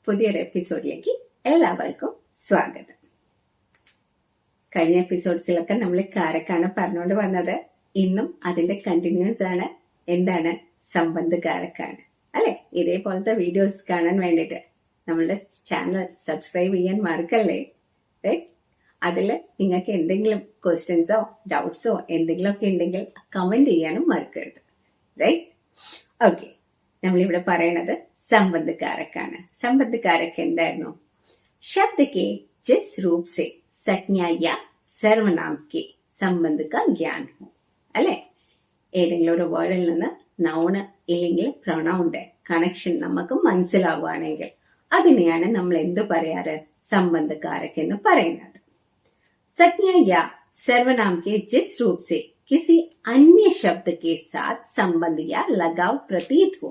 പുതിയൊരു എപ്പിസോഡിലേക്ക് എല്ലാവർക്കും സ്വാഗതം. കഴിഞ്ഞ എപ്പിസോഡ്സിലൊക്കെ നമ്മൾ കാരക്കാണ് പറഞ്ഞുകൊണ്ട് വന്നത്. ഇന്നും അതിന്റെ കണ്ടിന്യൂസ് ആണ്. എന്താണ്? സംബന്ധ് കാരക്കാണ് അല്ലെ? ഇതേപോലത്തെ വീഡിയോസ് കാണാൻ വേണ്ടിയിട്ട് നമ്മളുടെ ചാനൽ സബ്സ്ക്രൈബ് ചെയ്യാൻ മറക്കല്ലേ. റൈറ്റ്? അതിൽ നിങ്ങൾക്ക് എന്തെങ്കിലും ക്വസ്റ്റ്യൻസോ ഡൗട്ട്സോ എന്തെങ്കിലുമൊക്കെ ഉണ്ടെങ്കിൽ കമന്റ് ചെയ്യാനും മറക്കരുത്. റൈറ്റ്? ഓക്കെ, നമ്മളിവിടെ പറയണത് संबंध कारक ആണ്. संबंध कारक എന്തായിരുന്നു? शब्द के जिस रूप से संज्ञा या सर्वनाम के संबंध का ज्ञान हो. അല്ലെ? ഏതെങ്കിലും ഒരു വേർഡിൽ നിന്ന് നൗണ് ഇല്ലെങ്കിൽ പ്രൊണൗണിന്റെ കണക്ഷൻ നമുക്ക് മനസ്സിലാവുകയാണെങ്കിൽ അതിനെയാണ് നമ്മൾ എന്ത് പറയാറ്? संबंध कारक എന്ന് പറയുന്നത്. संज्ञा या सर्वनाम के जिस रूप से किसी अन्य शब्द के साथ संबंध या लगाव प्रतीत हो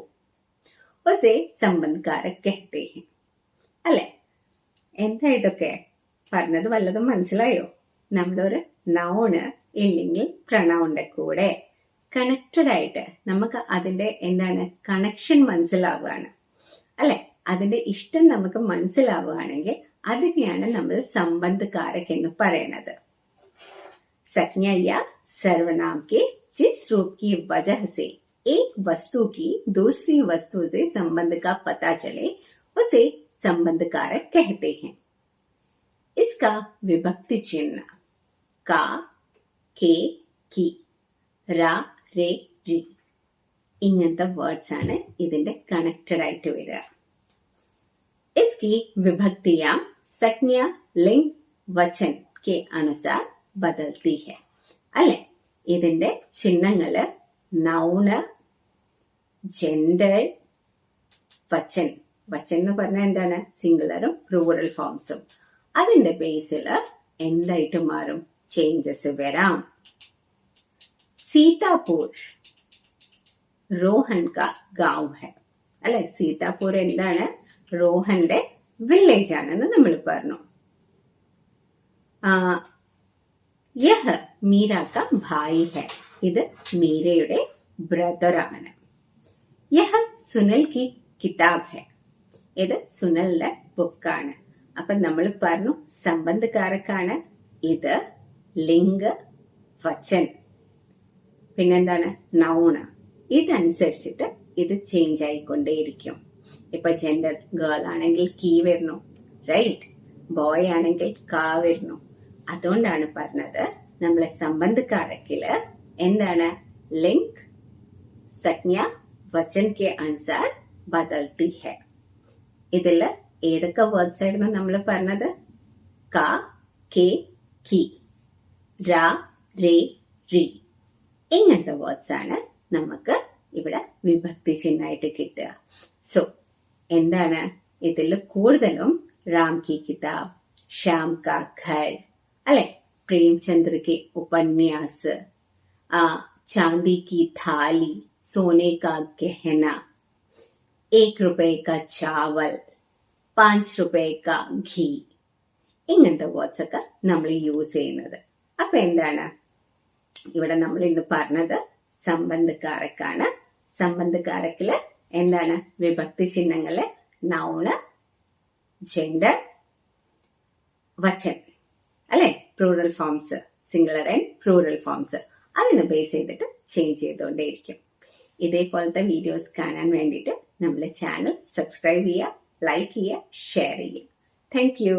उसे संबंध कारक कहते हैं. അല്ലെ? എന്താ ഇതൊക്കെ പറഞ്ഞത്? വല്ലതും മനസ്സിലായോ? നമ്മളൊരു നൗണ് ഇല്ലെങ്കിൽ പ്രൊണൗണിന്റെ കൂടെ കണക്റ്റഡ് ആയിട്ട് നമുക്ക് അതിന്റെ എന്താണ് കണക്ഷൻ മനസ്സിലാവുകയാണ്. അല്ലെ? അതിന്റെ ഇഷ്ടം നമുക്ക് മനസ്സിലാവുകയാണെങ്കിൽ അതിനെയാണ് നമ്മൾ संबंध कारक എന്ന് പറയുന്നത്. संज्ञा या सर्वनाम के जिस रूप की वजह से एक वस्तु की दूसरी वस्तु से संबंध का पता चले उसे संबंध कारक कहते हैं. इसका विभक्ति चिन्ह का, के, की, रा, रे, രി ഇങ്ങനത്തെ വേർഡ്സ് ആണ് ഇതിന്റെ കണക്റ്റഡ് ആയിട്ട് വരിക. इसकी विभक्तियां संज्ञा, लिंग, वचन के अनुसार बदलती है. അല്ലെ? ഇതിന്റെ ചിഹ്നങ്ങള് നൗണ്, ജെൻഡർ, വചൻ. വചൻ എന്ന് പറഞ്ഞാൽ എന്താണ്? സിംഗുലറും പ്ലൂറൽ ഫോംസും. അതിന്റെ ബേസിൽ എന്തായിട്ട് മാറും? ചേഞ്ചസ് വരാം. സീതാപൂർ रोहन का गांव है. അല്ലെ? സീതാപൂർ എന്താണ്? റോഹന്റെ വില്ലേജ് ആണെന്ന് നമ്മൾ പറഞ്ഞു. യഹ മീര കാ ഭായി ഹെ. ഇത് മീരയുടെ ബ്രദർ ആണ്. യഹ സുനൽ കി കിതാബ് ഹെ. ഇത് സുനലിന്റെ ബുക്കാണ്. അപ്പൊ നമ്മൾ പറഞ്ഞു संबंध कारकाണ്. ഇത് ലിംഗ്, വചൻ, പിന്നെന്താണ്? നൗണ്. ഇതനുസരിച്ചിട്ട് ഇത് ചേഞ്ച് ആയിക്കൊണ്ടേയിരിക്കും. ഇപ്പൊ ജെൻഡർ ഗേൾ ആണെങ്കിൽ കീ വരുന്നു. റൈറ്റ്? ബോയ് ആണെങ്കിൽ കാ വരുന്നു. അതുകൊണ്ടാണ് പറഞ്ഞത് നമ്മളെ संबंध कारकिല് എന്താണ്? ലിങ്ക്, संज्ञा, वचन के अनुसार बदलती है. ഇതില് ഏതൊക്കെ വേർഡ്സ് ആയിരുന്നു നമ്മൾ പറഞ്ഞത്? കാ, കെ, കി, ര, രേ, രി ഇങ്ങനത്തെ വേർഡ്സ് ആണ് നമുക്ക് ഇവിടെ വിഭക്തി ചിഹ്നമായിട്ട് കിട്ടുക. സോ എന്താണ്? ഇതിൽ കൂടുതലും राम की किताब, श्याम का घर, अले प्रेमचंद्र के उपन्यास, चांदी की थाली, सोने का गहना, 1 रुपए का चावल, 5 रुपए का घी ഇങ്ങനത്തെ വേർഡ്സ് ഒക്കെ നമ്മൾ യൂസ് ചെയ്യുന്നത്. അപ്പൊ എന്താണ് ഇവിടെ നമ്മൾ ഇന്ന് പറഞ്ഞത്? संबंध कारकाണ്. संबंध कारकिല് എന്താണ്? വിഭക്തി ചിഹ്നങ്ങള് നൗണ്, ജെൻഡർ, വചൻ. അല്ലെ? Plural forms, singular and plural forms. അതിനെ ബേസ് ചെയ്തിട്ട് ചേഞ്ച് ചെയ്തുകൊണ്ടേയിരിക്കും. ഇതേപോലത്തെ വീഡിയോസ് കാണാൻ വേണ്ടിയിട്ട് നമ്മുടെ ചാനൽ സബ്സ്ക്രൈബ് ചെയ്യുക, ലൈക്ക് ചെയ്യുക, ഷെയർ ചെയ്യുക. Thank U.